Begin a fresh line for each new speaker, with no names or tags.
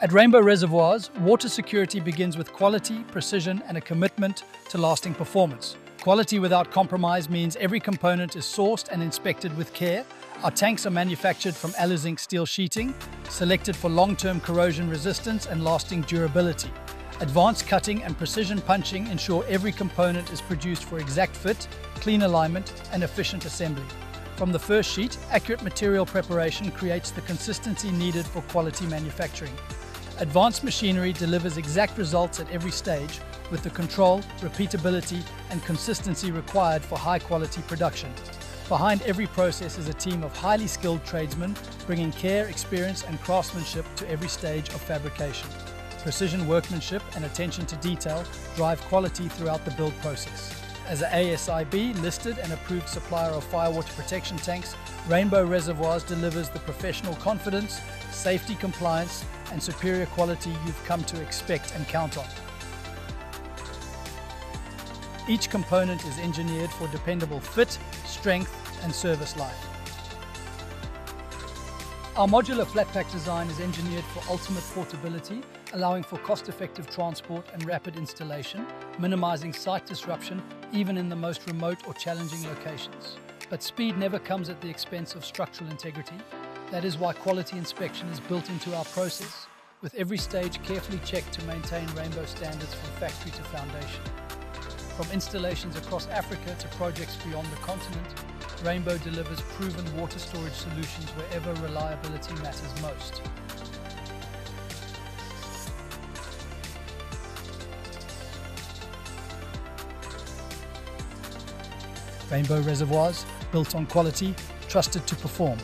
At Rainbow Reservoirs, water security begins with quality, precision, and a commitment to lasting performance. Quality without compromise means every component is sourced and inspected with care. Our tanks are manufactured from Aluzinc steel sheeting, selected for long-term corrosion resistance and lasting durability. Advanced cutting and precision punching ensure every component is produced for exact fit, clean alignment, and efficient assembly. From the first sheet, accurate material preparation creates the consistency needed for quality manufacturing. Advanced machinery delivers exact results at every stage, with the control, repeatability, and consistency required for high-quality production. Behind every process is a team of highly skilled tradesmen, bringing care, experience, and craftsmanship to every stage of fabrication. Precision workmanship and attention to detail drive quality throughout the build process. As an ASIB listed and approved supplier of firewater protection tanks, Rainbow Reservoirs delivers the professional confidence, safety compliance, and superior quality you've come to expect and count on. Each component is engineered for dependable fit, strength, and service life. Our modular flat pack design is engineered for ultimate portability, allowing for cost-effective transport and rapid installation, minimizing site disruption even in the most remote or challenging locations. But speed never comes at the expense of structural integrity. That is why quality inspection is built into our process, with every stage carefully checked to maintain Rainbow standards from factory to foundation. From installations across Africa to projects beyond the continent, Rainbow delivers proven water storage solutions wherever reliability matters most. Rainbow Reservoirs, built on quality, trusted to perform.